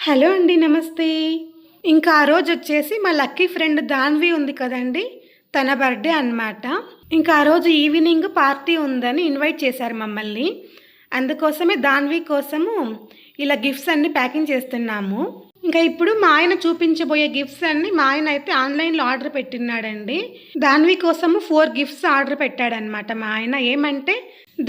Hello అండి. నమస్తే. ఇంకా ఆ రోజొచ్చేసి మా లక్కీ ఫ్రెండ్ దాన్వి ఉంది కదండీ! తన బర్త్‌డే అనమాట. ఇంకా ఆ రోజు ఈవినింగ్ పార్టీ ఉందని ఇన్వైట్ చేశారు మమ్మల్ని. అందుకోసమే దాన్వి కోసము ఇలా గిఫ్ట్స్ అన్నీ ప్యాకింగ్ చేస్తున్నాము. ఇంకా ఇప్పుడు మా ఆయన చూపించబోయే గిఫ్ట్స్ అన్నీ మా ఆయన అయితే ఆన్‌లైన్‌లో ఆర్డర్ పెట్టిన్నాడండి. దాన్వి కోసము 4 గిఫ్ట్స్ ఆర్డర్ పెట్టాడనమాట మా ఆయన. ఏమంటే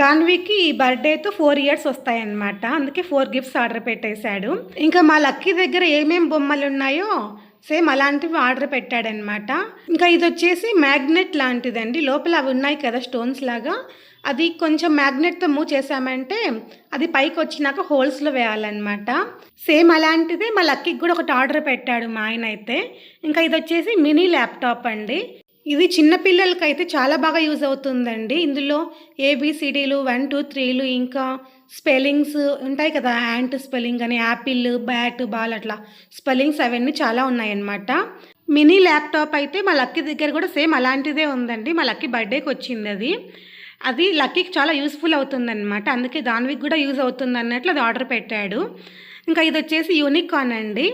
దాన్వికి బర్త్‌డేతో 4 ఇయర్స్ వస్తాయన్నమాట. అందుకే 4 గిఫ్ట్స్ ఆర్డర్ పెట్టేశాడు. ఇంకా మా లక్కీ దగ్గర ఏమేం బొమ్మలున్నాయో సేమ్ అలాంటివి ఆర్డర్ పెట్టాడనమాట. ఇంకా ఇదొచ్చేసి మ్యాగ్నెట్ లాంటిదండి. లోపల అవి ఉన్నాయి కదా స్టోన్స్ లాగా. అది కొంచెం మ్యాగ్నెట్‌తో మూవ్ చేశామంటే అది పైకొచ్చినాక హోల్స్‌లో వేయాలన్నమాట. సేమ్ అలాంటిదే మా లక్కీకి కూడా ఒకటి ఆర్డర్ పెట్టాడు మా ఆయనైతే. ఇంకా ఇదొచ్చేసి మినీ ల్యాప్‌టాప్ అండి. ఇది చిన్న పిల్లలకైతే చాలా బాగా యూజ్ అవుతుందండి. ఇందులో ఏబీసీడీలు 1, 2, 3లు ఇంకా స్పెల్లింగ్స్ ఉంటాయి కదా! యాంట్ స్పెల్లింగ్ అని యాపిల్, బ్యాట్, బాల్ అట్లా స్పెల్లింగ్స్ అవన్నీ చాలా ఉన్నాయన్నమాట. మినీ ల్యాప్‌టాప్ అయితే మా లక్కీ దగ్గర కూడా సేమ్ అలాంటిదే ఉందండి. మా లక్కీ బర్త్‌డేకొచ్చిందది. అది లక్కీకి చాలా యూజ్‌ఫుల్ అవుతుందన్నమాట. అందుకే దాన్వికి కూడా యూజ్ అవుతుందన్నట్లు అది ఆర్డర్ పెట్టాడు. ఇంకా ఇదొచ్చేసి యూనికార్న్ అండి.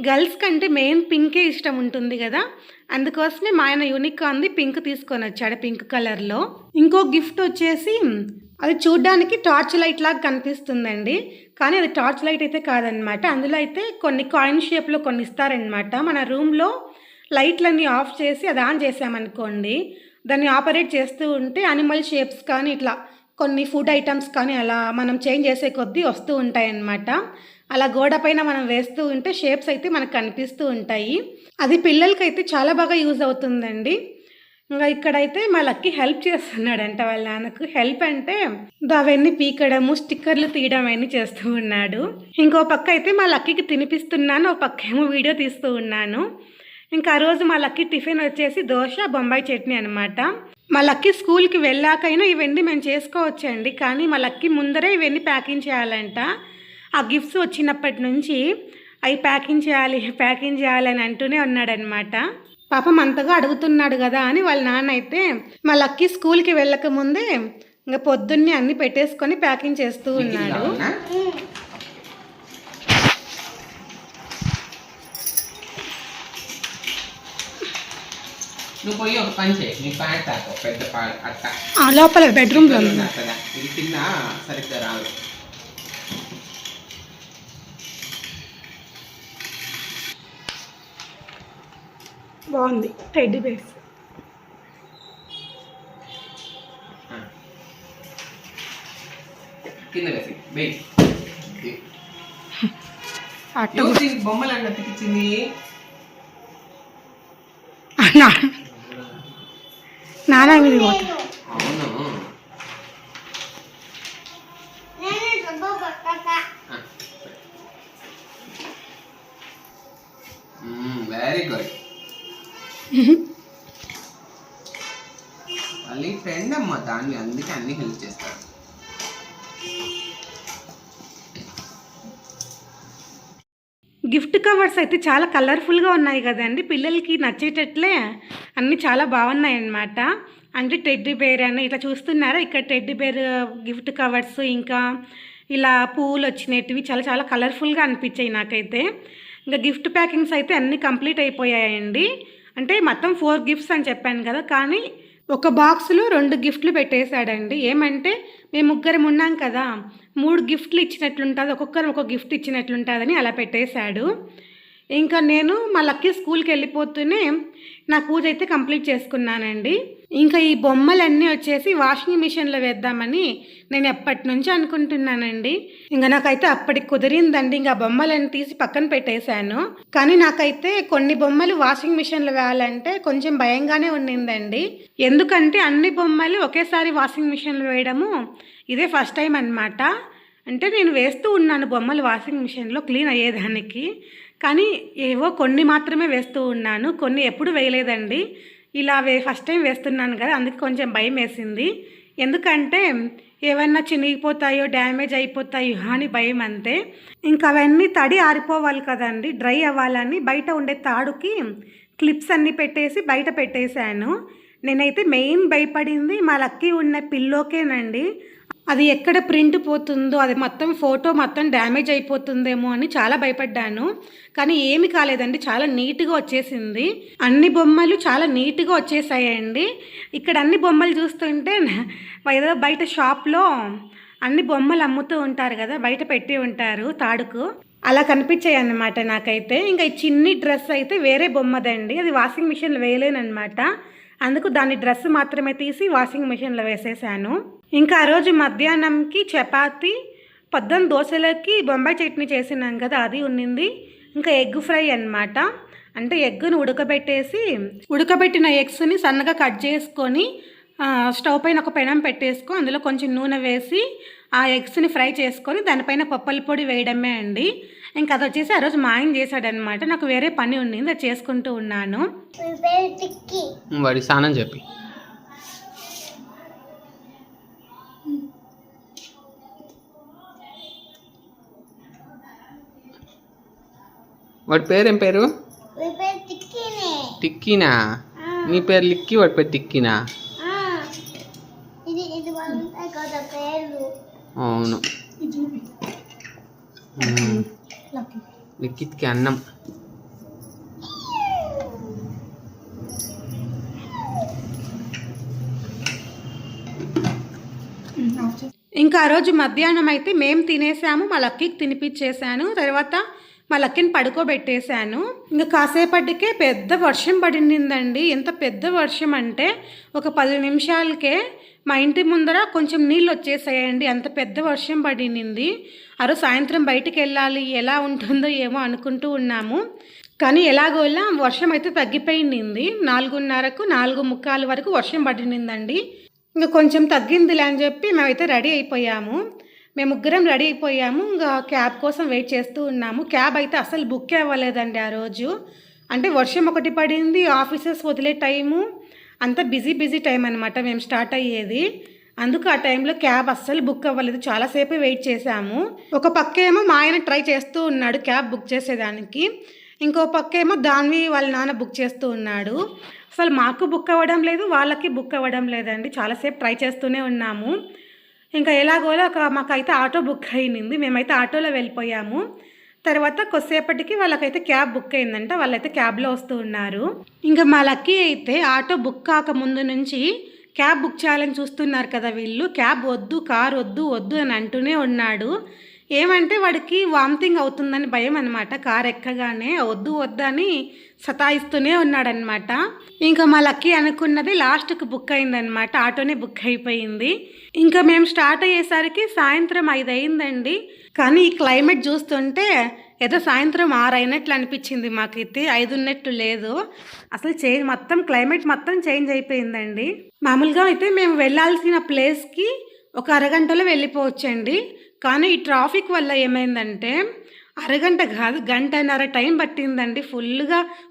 గర్ల్స్ కంటే మెయిన్ పింకే ఇష్టం ఉంటుంది కదా! అందుకోసమే మా ఆయన యూనికార్న్‌ది పింక్ తీసుకొనొచ్చాడు పింక్ కలర్‌లో. ఇంకో గిఫ్ట్ వచ్చేసి అది చూడ్డానికి టార్చ్ లైట్ లాగా కనిపిస్తుందండి. కానీ అది టార్చ్ లైట్ అయితే కాదనమాట. అందులో అయితే కొన్ని కాయిన్ షేప్‌లో కొన్ని ఇస్తారనమాట. మన రూమ్‌లో లైట్‌లన్నీ ఆఫ్ చేసి అది ఆన్ చేశామనుకోండి, దాన్ని ఆపరేట్ చేస్తూ ఉంటే యానిమల్ షేప్స్ కానీ ఇట్లా కొన్ని ఫుడ్ ఐటమ్స్ కానీ అలా మనం చేంజ్ చేసే కొద్దీ వస్తూ ఉంటాయన్నమాట. అలా గోడ పైన మనం వేస్తూ ఉంటే షేప్స్ అయితే మనకు కనిపిస్తూ ఉంటాయి. అది పిల్లలకైతే చాలా బాగా యూజ్ అవుతుందండి. ఇంగా ఇక్కడైతే మా లక్కీ హెల్ప్ చేస్తున్నాడంట వాళ్ళ నాన్నకు. హెల్ప్ అంటే అవన్నీ పీకడము, స్టిక్కర్లు తీయడం అవన్నీ చేస్తూ ఉన్నాడు. ఇంకో పక్క అయితే మా లక్కీకి తినిపిస్తున్నాను. ఓ పక్కేమో వీడియో తీస్తూ ఉన్నాను. ఇంకా ఆ రోజు మా లక్కీ టిఫిన్ వచ్చేసి దోస, బొంబాయి చట్నీ అనమాట. మా లక్కీ స్కూల్‌కి వెళ్ళాకైనా ఇవన్నీ మేము చేసుకోవచ్చండి. కానీ మా లక్కీ ముందరే ఇవన్నీ ప్యాకింగ్ చేయాలంట. ఆ గిఫ్ట్స్ వచ్చినప్పటి నుంచి అవి ప్యాకింగ్ చేయాలి అని అంటూనే ఉన్నాడనమాట. పాపం అంతగా అడుగుతున్నాడు కదా అని వాళ్ళ నాన్న అయితే మా లక్కీ స్కూల్‌కి వెళ్ళకముందే ఇంక పొద్దున్నే అన్నీ పెట్టేసుకొని ప్యాకింగ్ చేస్తూ ఉన్నాడు. నువ్వు పోయి ఒక పని చేయి, నీ ప్యాంట్ తాకు పెద్ద అట్ట లోపల బెడ్రూమ్లో కదా, ఇది కింద సరిగ్గా రాదు. బాగుంది టెడ్డీ బేర్స్. కింద వేసి వెయ్యి. బొమ్మలు అన్న తిప్పించింది నానా మీద పోతా. అవును, వెరీ గుడ్. మళ్ళీ ఫ్రెండ్ అమ్మ దాన్ని, అందుకే అన్ని హెల్ప్ చేస్తాడు. గిఫ్ట్ కవర్స్ అయితే చాలా కలర్ఫుల్గా ఉన్నాయి కదండి. పిల్లలకి నచ్చేటట్లే అన్నీ చాలా బాగున్నాయి అన్నమాట. అంటే టెడ్డీ బేర్ అని ఇట్లా చూస్తున్నారా, ఇక్కడ టెడ్డీ బేర్ గిఫ్ట్ కవర్స్ ఇంకా ఇలా పువ్వులు వచ్చినవి చాలా చాలా కలర్ఫుల్గా అనిపించాయి నాకైతే. ఇంకా గిఫ్ట్ ప్యాకింగ్స్ అయితే అన్నీ కంప్లీట్ అయిపోయాయండి. అంటే మొత్తం 4 గిఫ్ట్స్ అని చెప్పాను కదా, కానీ ఒక బాక్స్లో 2 గిఫ్ట్లు పెట్టేశాడండి. ఏమంటే మేము ముగ్గురం ఉన్నాం కదా, 3 గిఫ్ట్లు ఇచ్చినట్లుంటుంది, ఒక్కొక్కరు ఒక గిఫ్ట్ ఇచ్చినట్లుంటుందని అలా పెట్టేశాడు. ఇంకా నేను మా లక్కీ స్కూల్కి వెళ్ళిపోతూనే నా పూజ అయితే కంప్లీట్ చేసుకున్నానండి. ఇంకా ఈ బొమ్మలన్నీ వచ్చేసి వాషింగ్ మిషన్లో వేద్దామని నేను ఎప్పటి నుంచి అనుకుంటున్నానండి. ఇంకా నాకైతే అప్పటికి కుదిరిందండి. ఇంకా బొమ్మలన్నీ తీసి పక్కన పెట్టేశాను. కానీ నాకైతే కొన్ని బొమ్మలు వాషింగ్ మిషన్లో వేయాలంటే కొంచెం భయంగానే ఉండిందండి. ఎందుకంటే అన్ని బొమ్మలు ఒకేసారి వాషింగ్ మిషన్లో వేయడము ఇదే ఫస్ట్ టైం అనమాట. అంటే నేను వేస్తూ ఉన్నాను బొమ్మలు వాషింగ్ మిషన్లో క్లీన్ అయ్యేదానికి, కానీ ఏవో కొన్ని మాత్రమే వేస్తూ ఉన్నాను, కొన్ని ఎప్పుడు వేయలేదండి. ఇలా ఫస్ట్ టైం వేస్తున్నాను కదా, అందుకే కొంచెం భయం వేసింది. ఎందుకంటే ఏమన్నా చినిగిపోతాయో డ్యామేజ్ అయిపోతాయో అని భయం అంతే. ఇంకా అవన్నీ తడి ఆరిపోవాలి కదండి, డ్రై అవ్వాలని బయట ఉండే తాడుకి క్లిప్స్ అన్నీ పెట్టేసి బయట పెట్టేశాను. నేనైతే మెయిన్ భయపడింది మా లక్కీ ఉన్న పిల్లోకేనండి. అది ఎక్కడ ప్రింట్ పోతుందో, అది మొత్తం ఫోటో మొత్తం డ్యామేజ్ అయిపోతుందేమో అని చాలా భయపడ్డాను. కానీ ఏమి కాలేదండి, చాలా నీట్గా వచ్చేసింది. అన్ని బొమ్మలు చాలా నీట్గా వచ్చేసాయండి. ఇక్కడ అన్ని బొమ్మలు చూస్తుంటే ఏదో బయట షాప్లో అన్ని బొమ్మలు అమ్ముతూ ఉంటారు కదా, బయట పెట్టి ఉంటారు తాడుకు, అలా కనిపించాయి అన్నమాట నాకైతే. ఇంకా ఈ చిన్ని డ్రెస్ అయితే వేరే బొమ్మదండి, అది వాషింగ్ మిషన్లో వేయలేనమాట. అందుకు దాని డ్రెస్ మాత్రమే తీసి వాషింగ్ మిషన్లో వేసేసాను. ఇంకా ఆ రోజు మధ్యాహ్నంకి చపాతి, పొద్దున్న దోశలకి బొంబాయి చట్నీ చేసినాం కదా, అది ఉన్నింది. ఇంకా ఎగ్ ఫ్రై అన్నమాట. అంటే ఎగ్గును ఉడకబెట్టిన ఎగ్స్ని సన్నగా కట్ చేసుకొని స్టవ్ పైన ఒక పెనం పెట్టేసుకొని అందులో కొంచెం నూనె వేసి ఆ ఎగ్స్ని ఫ్రై చేసుకొని దానిపైన పప్పుల పొడి వేయడమే అండి. ఇంకా అది వచ్చేసి ఆ రోజు మా ఆయన చేశాడనమాట. నాకు వేరే పని ఉండింది, అది చేసుకుంటూ ఉన్నాను. వాడి స్నానం చెప్పి వాడి పేరేం పేరు? టిక్కీనా? నీ పేరు లిక్కి, వాడి పేరు టిక్కీనా? అవును, లిక్కికి అన్నం. ఇంకా ఆ రోజు మధ్యాహ్నం అయితే మేము తినేసాము, మా లక్కీకి తినిపించేసాను. తర్వాత మా లక్కీని పడుకోబెట్టేశాను. ఇంకా కాసేపటికే పెద్ద వర్షం పడిందండి. ఎంత పెద్ద వర్షం అంటే ఒక 10 నిమిషాలకే మా ఇంటి ముందర కొంచెం నీళ్ళు వచ్చేసాయండి. అంత పెద్ద వర్షం పడింది. ఆ రోజు సాయంత్రం బయటికి వెళ్ళాలి, ఎలా ఉంటుందో ఏమో అనుకుంటూ ఉన్నాము. కానీ ఎలాగోలా వర్షం అయితే తగ్గిపోయింది. 4:30కు 4:45 వరకు వర్షం పడిందండి. ఇంకా కొంచెం తగ్గిందిలే అని చెప్పి మేమైతే రెడీ అయిపోయాము. మేము ముగ్గురం రెడీ అయిపోయాము. ఇంకా క్యాబ్ కోసం వెయిట్ చేస్తూ ఉన్నాము. క్యాబ్ అయితే అసలు బుక్ అవ్వలేదండి ఆ రోజు. అంటే వర్షం ఒకటి పడింది, ఆఫీసెస్ వదిలే టైము, అంతా బిజీ టైం అనమాట మేము స్టార్ట్ అయ్యేది. అందుకు ఆ టైంలో క్యాబ్ అస్సలు బుక్ అవ్వలేదు. చాలాసేపు వెయిట్ చేశాము. ఒక పక్కేమో మా ఆయన ట్రై చేస్తూ ఉన్నాడు క్యాబ్ బుక్ చేసేదానికి, ఇంకో పక్కేమో దాన్వి వాళ్ళ నాన్న బుక్ చేస్తూ ఉన్నాడు. అసలు మాకు బుక్ అవ్వడం లేదు, వాళ్ళకి బుక్ అవ్వడం లేదండి. చాలాసేపు ట్రై చేస్తూనే ఉన్నాము. ఇంకా ఎలాగోలా మాకైతే ఆటో బుక్ అయింది. మేమైతే ఆటోలో వెళ్ళిపోయాము. తర్వాత కొద్దిసేపటికి వాళ్ళకైతే క్యాబ్ బుక్ అయిందంట, వాళ్ళైతే క్యాబ్లో వస్తూ ఉన్నారు. ఇంకా మా లక్కీ అయితే ఆటో బుక్ కాక ముందు నుంచి క్యాబ్ బుక్ చేయాలని చూస్తున్నారు కదా వీళ్ళు. క్యాబ్ వద్దు, కార్ వద్దు అని అంటూనే ఉన్నాడు. ఏమంటే వాడికి వామిటింగ్ అవుతుందని భయం అనమాట. కార్ ఎక్కగానే వద్దని సతాయిస్తూనే ఉన్నాడనమాట. ఇంకా మా లక్కీ అనుకున్నది లాస్ట్కి బుక్ అయిందనమాట, ఆటోనే బుక్ అయిపోయింది. ఇంకా మేము స్టార్ట్ అయ్యేసరికి సాయంత్రం 5 అయిందండి. కానీ ఈ క్లైమేట్ చూస్తుంటే ఏదో సాయంత్రం 6 అయినట్లు అనిపించింది మాకైతే, 5 ఉన్నట్టు లేదు. అసలు క్లైమేట్ మొత్తం చేంజ్ అయిపోయిందండి. మామూలుగా అయితే మేము వెళ్ళాల్సిన ప్లేస్కి ఒక అరగంటలో వెళ్ళిపోవచ్చండి. కానీ ఈ ట్రాఫిక్ వల్ల ఏమైందంటే అరగంట కాదు, గంటన్నర టైం పట్టిందండి.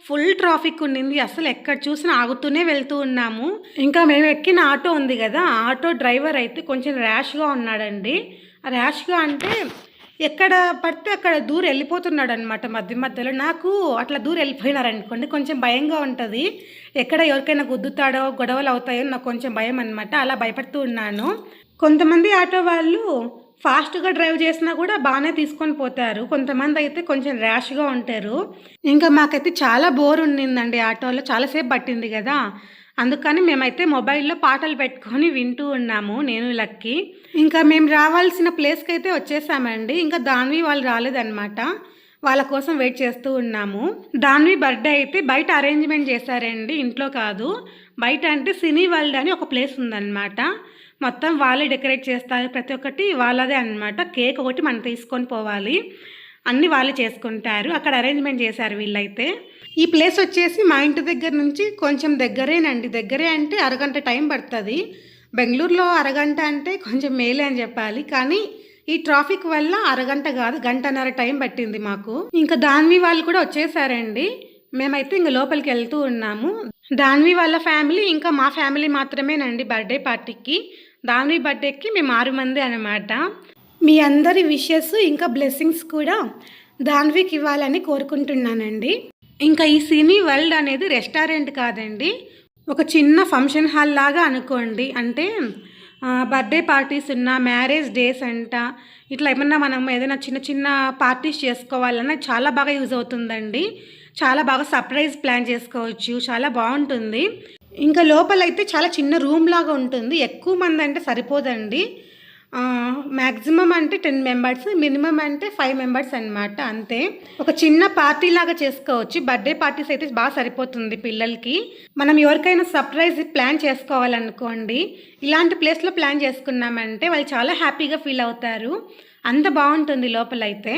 ఫుల్ ట్రాఫిక్ ఉండింది. అసలు ఎక్కడ చూసినా ఆగుతూనే వెళ్తూ ఉన్నాము. ఇంకా మేము ఎక్కిన ఆటో ఉంది కదా, ఆటో డ్రైవర్ అయితే కొంచెం ర్యాష్గా ఉన్నాడండి. ర్యాష్గా అంటే ఎక్కడ పడితే అక్కడ దూరం వెళ్ళిపోతున్నాడు అనమాట. మధ్యలో నాకు అట్లా దూరం వెళ్ళిపోయినారనుకోండి కొంచెం భయంగా ఉంటుంది. ఎక్కడ ఎవరికైనా గుద్దుతాడో, గొడవలు అవుతాయో నాకు కొంచెం భయం అనమాట. అలా భయపడుతూ ఉన్నాను. కొంతమంది ఆటో వాళ్ళు ఫాస్ట్గా డ్రైవ్ చేసినా కూడా బాగానే తీసుకొని పోతారు. కొంతమంది అయితే కొంచెం ర్యాష్గా ఉంటారు. ఇంకా మాకైతే చాలా బోర్ ఉండిందండి ఆటోలో, చాలాసేపు పట్టింది కదా. అందుకని మేమైతే మొబైల్లో పాటలు పెట్టుకొని వింటూ ఉన్నాము, నేను లక్కీ. ఇంకా మేము రావాల్సిన ప్లేస్కి అయితే వచ్చేసామండి. ఇంకా దాన్వి వాళ్ళు రాలేదన్నమాట, వాళ్ళ కోసం వెయిట్ చేస్తూ ఉన్నాము. దాన్వి బర్త్డే అయితే బయట అరేంజ్మెంట్ చేశారండి, ఇంట్లో కాదు. బయట అంటే సినీ వరల్డ్ అని ఒక ప్లేస్ ఉందన్నమాట. మొత్తం వాళ్ళే డెకరేట్ చేస్తారు, ప్రతి ఒక్కటి వాళ్ళదే అన్నమాట. కేక్ ఒకటి మనం తీసుకొని పోవాలి, అన్నీ వాళ్ళే చేసుకుంటారు. అక్కడ అరేంజ్మెంట్ చేశారు వీళ్ళైతే. ఈ ప్లేస్ వచ్చేసి మా ఇంటి దగ్గర నుంచి కొంచెం దగ్గరేనండి. దగ్గరే అంటే అరగంట టైం పడుతుంది. బెంగళూరులో అరగంట అంటే కొంచెం మేలే అని చెప్పాలి. కానీ ఈ ట్రాఫిక్ వల్ల అరగంట కాదు, గంటన్నర టైం పట్టింది మాకు. ఇంకా దాన్వి వాళ్ళు కూడా వచ్చేసారండి. మేమైతే ఇంక లోపలికి వెళ్తూ ఉన్నాము. దాన్వి వాళ్ళ ఫ్యామిలీ ఇంకా మా ఫ్యామిలీ మాత్రమేనండి బర్త్డే పార్టీకి. దాన్వి బర్త్డేకి మేము 6 మంది అనమాట. మీ అందరి విషెస్ ఇంకా బ్లెస్సింగ్స్ కూడా దాన్వికి ఇవ్వాలని కోరుకుంటున్నానండి. ఇంకా ఈ సినీ వరల్డ్ అనేది రెస్టారెంట్ కాదండి, ఒక చిన్న ఫంక్షన్ హాల్ లాగా అనుకోండి. అంటే బర్త్డే పార్టీస్ ఉన్న మ్యారేజ్ డేస్ అంట ఇట్లా ఏమన్నా మనం ఏదైనా చిన్న చిన్న పార్టీస్ చేసుకోవాలన్నా చాలా బాగా యూజ్ అవుతుందండి. చాలా బాగా సర్ప్రైజ్ ప్లాన్ చేసుకోవచ్చు. చాలా బాగుంటుంది. ఇంకా లోపలైతే చాలా చిన్న రూమ్ లాగా ఉంటుంది. ఎక్కువ మంది అంటే సరిపోదండి. మ్యాక్సిమం అంటే 10 మెంబర్స్, మినిమం అంటే 5 మెంబర్స్ అనమాట, అంతే. ఒక చిన్న పార్టీ లాగా చేసుకోవచ్చు. బర్త్డే పార్టీస్ అయితే బాగా సరిపోతుంది పిల్లలకి. మనం ఎవరికైనా సర్ప్రైజ్ ప్లాన్ చేసుకోవాలనుకోండి, ఇలాంటి ప్లేస్లో ప్లాన్ చేసుకున్నామంటే వాళ్ళు చాలా హ్యాపీగా ఫీల్ అవుతారు. అంత బాగుంటుంది లోపలైతే.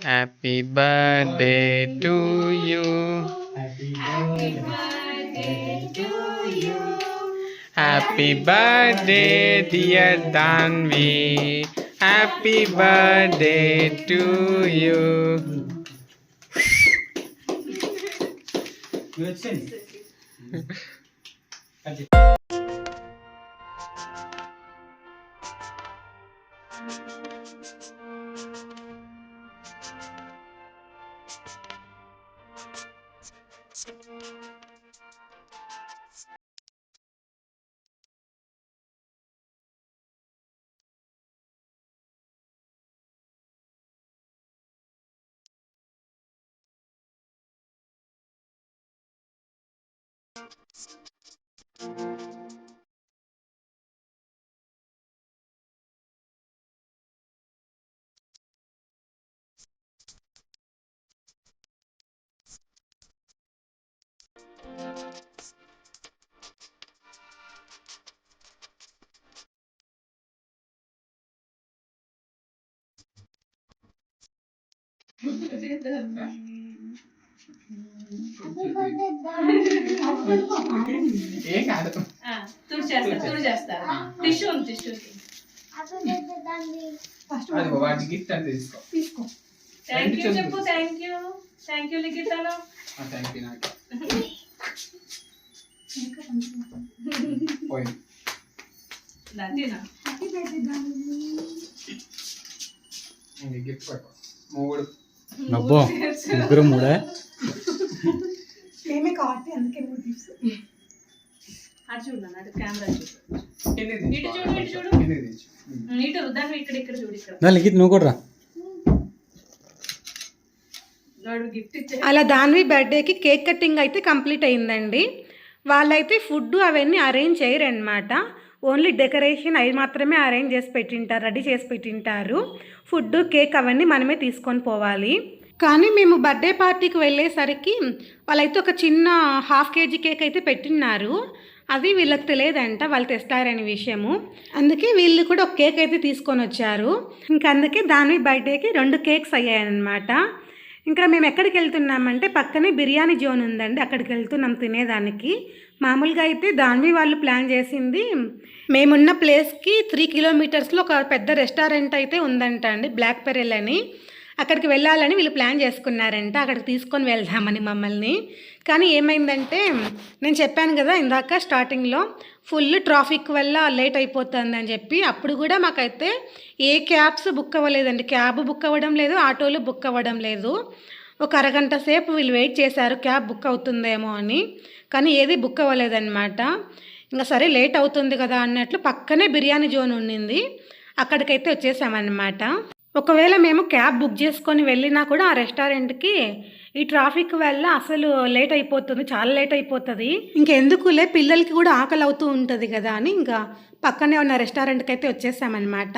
Happy birthday to you. Happy birthday dear Dhanvi. Happy birthday to you. ఏం కాదు. వాటి గిఫ్ట్ అంటే తీసుకో. థ్యాంక్ యూ చెప్పు. Thank you. థ్యాంక్ యూ లిఖితాను. థ్యాంక్ యూ నాకు. పోయి నదినా ఇది గిఫ్ట్ పట్టుకో. మూడు అబ్బో ముగ్గురు మూడే ఏమే కాబట్టి అందుకే మూడు గిఫ్ట్స్. అటు చూడు అటు కెమెరా చూడు. ఇటు చూడు ఇటు చూడు. ఇటు దాన్ని ఇక్కడ చూడు. ఇక్కడ నా లిఖిత్ నువ్వు కూడా రా. గిఫ్ట్ ఇచ్చే అలా దాన్వి బర్త్డేకి కేక్ కటింగ్ అయితే కంప్లీట్ అయిందండి. వాళ్ళైతే ఫుడ్ అవన్నీ అరేంజ్ చేయరనమాట. ఓన్లీ డెకరేషన్ అవి మాత్రమే అరేంజ్ చేసి పెట్టింటారు, రెడీ చేసి పెట్టింటారు. ఫుడ్ కేక్ అవన్నీ మనమే తీసుకొని పోవాలి. కానీ మేము బర్త్డే పార్టీకి వెళ్ళేసరికి వాళ్ళైతే ఒక చిన్న 1/2 kg కేక్ అయితే పెట్టిన్నారు. అది వీళ్ళకి తెలియదంట వాళ్ళు తెస్తారనే విషయము. అందుకే వీళ్ళు కూడా ఒక కేక్ అయితే తీసుకొని వచ్చారు. ఇంకా అందుకే దాని బర్త్డేకి 2 కేక్స్ అయ్యాయన్నమాట. ఇంకా మేము ఎక్కడికి వెళ్తున్నామంటే పక్కనే బిర్యానీ జోన్ ఉందండి, అక్కడికి వెళ్తున్నాం తినేదానికి. మామూలుగా అయితే దాన్వి వాళ్ళు ప్లాన్ చేసింది మేమున్న ప్లేస్కి 3 కిలోమీటర్స్లో ఒక పెద్ద రెస్టారెంట్ అయితే ఉందంట అండి, బ్లాక్ పెరెల్ అని. అక్కడికి వెళ్ళాలని వీళ్ళు ప్లాన్ చేసుకున్నారంట, అక్కడికి తీసుకొని వెళ్దామని మమ్మల్ని. కానీ ఏమైందంటే నేను చెప్పాను కదా ఇందాక స్టార్టింగ్లో ఫుల్ ట్రాఫిక్ వల్ల లేట్ అయిపోతుందని చెప్పి, అప్పుడు కూడా మాకైతే ఏ క్యాబ్స్ బుక్ అవ్వలేదండి. క్యాబ్ బుక్ అవ్వడం లేదు, ఆటోలు బుక్ అవ్వడం లేదు. ఒక అరగంట సేపు వీళ్ళు వెయిట్ చేశారు క్యాబ్ బుక్ అవుతుందేమో అని, కానీ ఏది బుక్ అవ్వలేదన్నమాట. ఇంకా సరే లేట్ అవుతుంది కదా అన్నట్లు పక్కనే బిర్యానీ జోన్ ఉండింది, అక్కడికైతే వచ్చేసామన్నమాట. ఒకవేళ మేము క్యాబ్ బుక్ చేసుకొని వెళ్ళినా కూడా ఆ రెస్టారెంట్కి ఈ ట్రాఫిక్ వల్ల అసలు లేట్ అయిపోతుంది, చాలా లేట్ అయిపోతుంది. ఇంకెందుకులే పిల్లలకి కూడా ఆకలి అవుతూ ఉంటుంది కదా అని ఇంకా పక్కనే ఉన్న రెస్టారెంట్కి అయితే వచ్చేసామన్నమాట.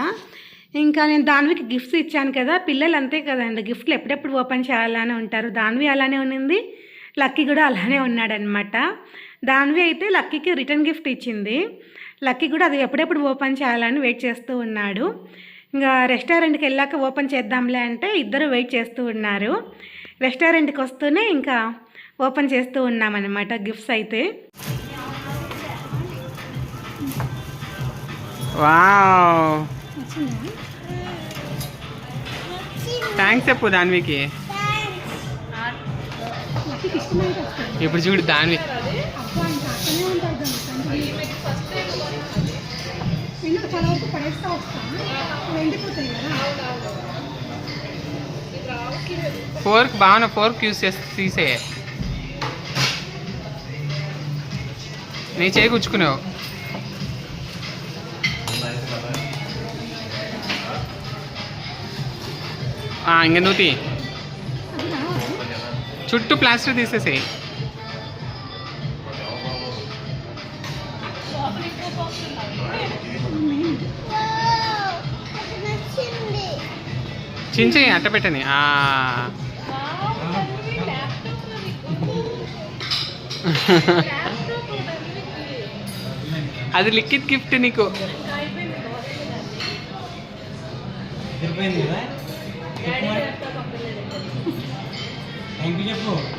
ఇంకా నేను దాన్వికి గిఫ్ట్స్ ఇచ్చాను కదా, పిల్లలు అంతే కదండి, గిఫ్ట్లు ఎప్పుడెప్పుడు ఓపెన్ చేయాలని ఉంటారు. దాన్వి అలానే ఉన్నింది, లక్కీ కూడా అలానే ఉన్నాడనమాట. దాన్వి అయితే లక్కీకి రిటర్న్ గిఫ్ట్ ఇచ్చింది, లక్కీ కూడా అది ఎప్పుడెప్పుడు ఓపెన్ చేయాలని వెయిట్ చేస్తూ ఉన్నాడు. ఇంకా రెస్టారెంట్కి వెళ్ళాక ఓపెన్ చేద్దాంలే అంటే ఇద్దరు వెయిట్ చేస్తూ ఉన్నారు. రెస్టారెంట్కి వస్తూనే ఇంకా ఓపెన్ చేస్తూ ఉన్నామన్నమాట గిఫ్ట్స్ అయితే. వావ్, థ్యాంక్స్ చెప్పు దాన్వికి. ఇప్పుడు చూడు దాన్వి ఫోర్క్ బాగా ఫోర్క్ యూస్ చేసి తీసే, నీ చేయి గుచ్చుకున్నావు. ఇంక నువ్వు తీ, చుట్టూ ప్లాస్టర్ తీసేసేయి. చించి అట్ట పెట్టని. అది లిక్విడ్ గిఫ్ట్ నీకు.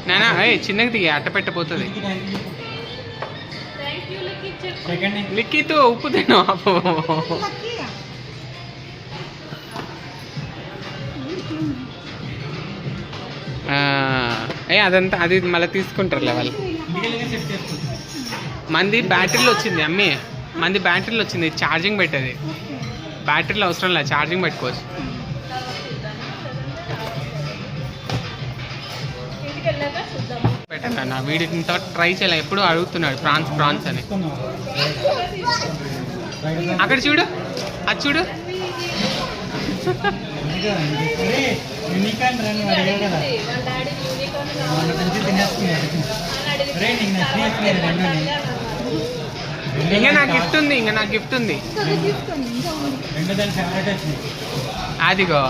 నానా చిన్నది దిగి అట్ట పెట్టబోతుంది. లిక్కితో ఉప్పు తిను. అదంతా అది మళ్ళీ తీసుకుంటారులే వాళ్ళు. మంది బ్యాటరీలో వచ్చింది అమ్మి, మంది బ్యాటరీలో వచ్చింది, ఛార్జింగ్ పెట్టేది. బ్యాటరీలో అవసరం లేదు, ఛార్జింగ్ పెట్టుకోవచ్చు. పెట్టండి నా వీడితో ట్రై చేయాలి, ఎప్పుడు అడుగుతున్నాడు ప్రాన్స్ ప్రాన్స్ అని. అక్కడ చూడు, అది చూడు. ఇంకా నా గిఫ్ట్ ఉంది, ఇంకా నా గిఫ్ట్ ఉంది. అదిగో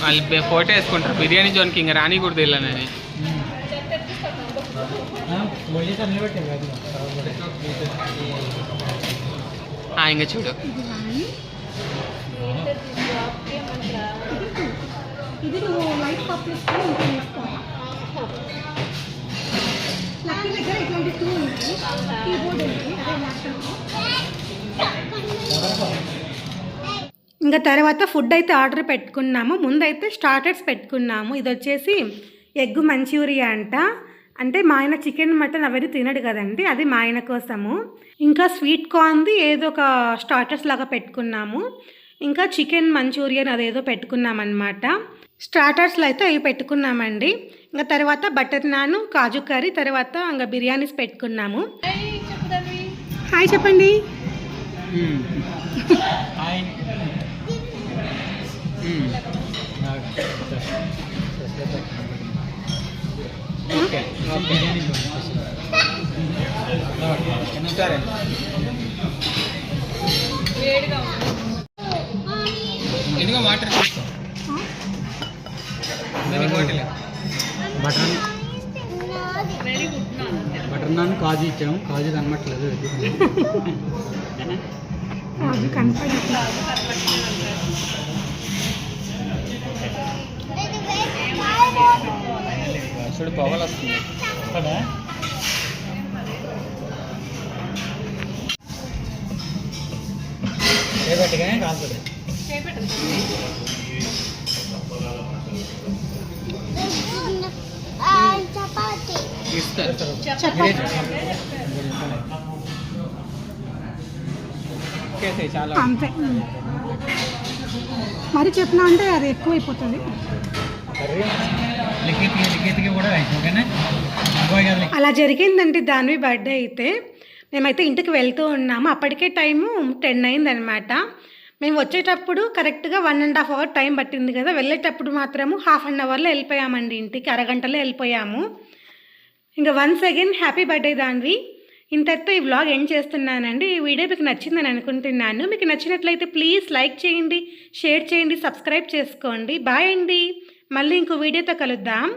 వాళ్ళు ఫోటో వేసుకుంటారు బిర్యానీ జోన్కి, ఇంకా రాని కూడా తెలియనని. ఇంకా చూడు, ఇంకా తర్వాత ఫుడ్ అయితే ఆర్డర్ పెట్టుకున్నాము. ముందైతే స్టార్టర్స్ పెట్టుకున్నాము. ఇది వచ్చేసి ఎగ్ మంచూరియా అంట, అంటే మా ఆయన చికెన్ మటన్ అవన్నీ తినడు కదండి, అది మా ఆయన కోసము. ఇంకా స్వీట్ కార్న్ది ఏదో ఒక స్టార్టర్స్ లాగా పెట్టుకున్నాము. ఇంకా చికెన్ మంచూరియన్ అదేదో పెట్టుకున్నామన్నమాట. స్టార్టర్స్లో అయితే అవి పెట్టుకున్నామండి. ఇంకా తర్వాత బటర్ నాన్, కాజు కర్రీ, తర్వాత ఇంకా బిర్యానీస్ పెట్టుకున్నాము. హాయ్ చెప్పండి. ఎందుకో వాటర్ తీసుకో. బటర్ నాన్, కాజు కాజు ఇచ్చాము కాజు కనబట్టలేదు అది కనపడట్లేదు. చూడు పొగలు వస్తుంది చేపట్టుగానే కాలుతుంది చాలా అంతే. మరి చెప్పినా అంటే అది ఎక్కువైపోతుంది. లిఖిత్కి కూడా ఓకేనా అలా జరిగిందండి దానివి బర్త్డే అయితే. మేమైతే ఇంటికి వెళ్తూ ఉన్నాము. అప్పటికే టైము 10 అయిందనమాట. మేము వచ్చేటప్పుడు కరెక్ట్గా 1.5 అవర్ టైం పట్టింది కదా, వెళ్ళేటప్పుడు మాత్రము హాఫ్ అన్ అవర్లో వెళ్ళిపోయామండి ఇంటికి, అరగంటలో వెళ్ళిపోయాము. ఇంకా once again happy birthday Danvi. ఇంతటితో ఈ వ్లాగ్ ఎండ్ చేస్తున్నానండి. ఈ వీడియో మీకు నచ్చిందని అనుకుంటున్నాను. మీకు నచ్చినట్లయితే ప్లీజ్ లైక్ చేయండి, షేర్ చేయండి, సబ్స్క్రైబ్ చేసుకోండి. బాయ్ అండి. మళ్ళీ ఇంకో వీడియోతో కలుద్దాం.